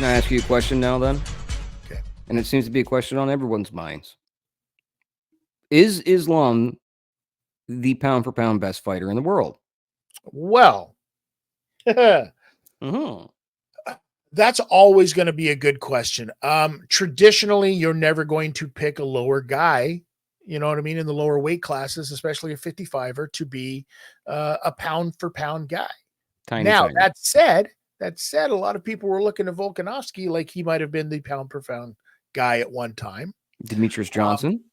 Can I ask you a question now then? Okay. And it seems to be a question on everyone's minds. Is Islam the pound for pound best fighter in the world? Well, Mm-hmm. that's always going to be a good question. Traditionally, you're never going to pick a lower guy, you know what I mean, in the lower weight classes, especially a 55er, to be a pound for pound guy. Tiny, Now, tiny. that said, a lot of people were looking at Volkanovski like he might have been the pound per pound guy at one time. Demetrius Johnson.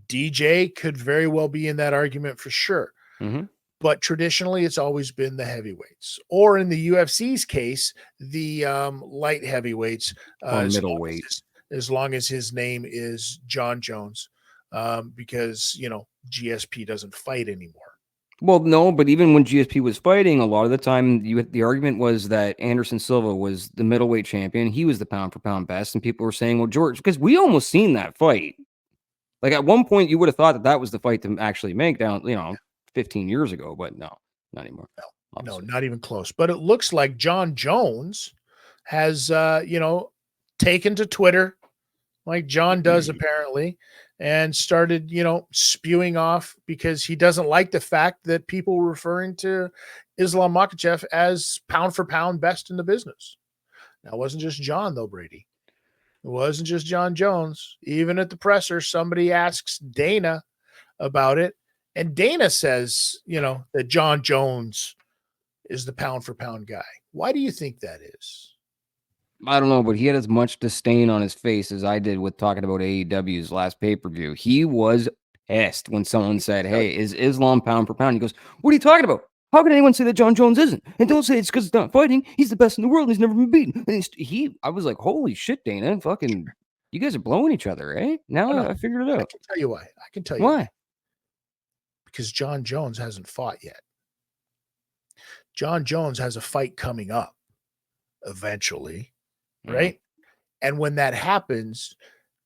DJ could very well be in that argument for sure. Mm-hmm. But traditionally, it's always been the heavyweights, or in the UFC's case, the light heavyweights, Middleweight. As long as his name is John Jones, because GSP doesn't fight anymore. Well, no, but even when GSP was fighting, a lot of the time the argument was that Anderson Silva was the middleweight champion. He was the pound for pound best, and people were saying, "Well, George," because we almost seen that fight. Like at one point, you would have thought that was the fight to actually make down, 15 years ago, but no, not anymore. No, not even close. But it looks like John Jones has, taken to Twitter like John does apparently, and started, spewing off because he doesn't like the fact that people were referring to Islam Makhachev as pound for pound best in the business. Now, it wasn't just John, though, Brady. It wasn't just John Jones. Even at the presser, somebody asks Dana about it, and Dana says, that John Jones is the pound for pound guy. Why do you think that is? I don't know, but he had as much disdain on his face as I did with talking about AEW's last pay-per-view. He was pissed when someone said, "Hey, is Islam pound for pound?" He goes, "What are you talking about? How can anyone say that John Jones isn't? And don't say it's because it's not fighting. He's the best in the world. And he's never been beaten." And I was like, "Holy shit, Dana! Fucking, you guys are blowing each other, eh?" Now I figured it out. I can tell you why. Why? Because John Jones hasn't fought yet. John Jones has a fight coming up eventually, right? And when that happens,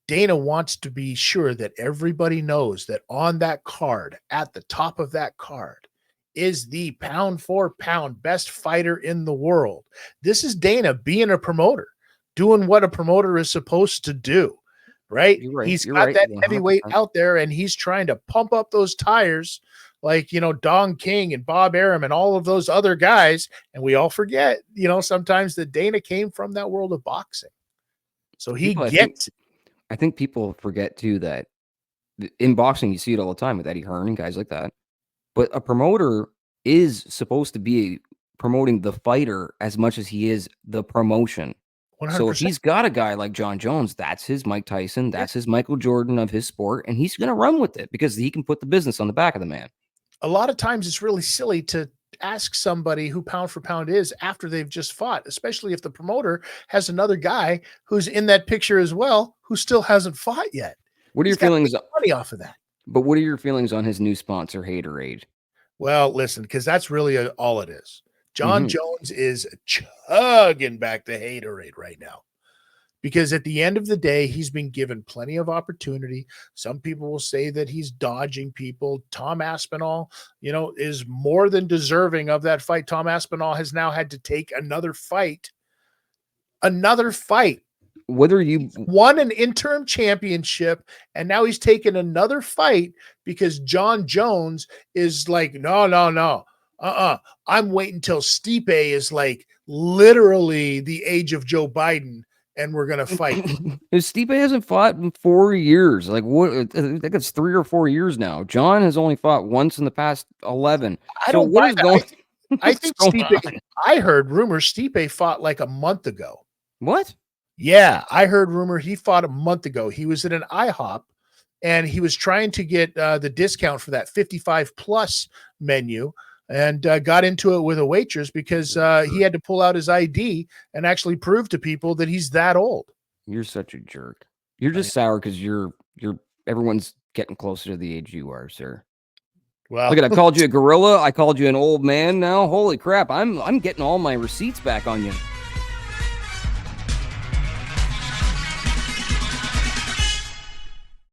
Dana wants to be sure that everybody knows that on that card, at the top of that card, is the pound for pound best fighter in the world. This is Dana being a promoter, doing what a promoter is supposed to do, right? He's got that 100%. Heavyweight out there, and he's trying to pump up those tires like, Don King and Bob Arum and all of those other guys. And we all forget, sometimes that Dana came from that world of boxing. So he gets it. I think people forget too that in boxing, you see it all the time with Eddie Hearn and guys like that. But a promoter is supposed to be promoting the fighter as much as he is the promotion. 100%. So if he's got a guy like John Jones, that's his Mike Tyson, that's his Michael Jordan of his sport, and he's going to run with it because he can put the business on the back of the man. A lot of times it's really silly to ask somebody who pound for pound is after they've just fought, especially if the promoter has another guy who's in that picture as well, who still hasn't fought yet. What are your feelings? Money off of that. But what are your feelings on his new sponsor, Haterade? Well, listen, because that's really all it is. John Jones is chugging back the Haterade right now. Because at the end of the day, he's been given plenty of opportunity. Some people will say that he's dodging people. Tom Aspinall, is more than deserving of that fight. Tom Aspinall has now had to take another fight. Whether you won an interim championship, and now he's taken another fight because John Jones is like, no. I'm waiting until Stipe is like literally the age of Joe Biden, and we're going to fight. Stipe hasn't fought in 4 years. Like, what? I think it's 3 or 4 years now. John has only fought once in the past 11. I don't buy that. I think Stipe, I heard rumors Stipe fought like a month ago. What? Yeah, I heard rumor he fought a month ago. He was at an IHOP, and he was trying to get the discount for that 55 plus menu, and got into it with a waitress because he had to pull out his ID and actually prove to people that he's that old. You're such a jerk. You're just sour because you're everyone's getting closer to the age you are, sir. Well, look at, I called you a gorilla. I called you an old man now. Holy crap. I'm getting all my receipts back on you.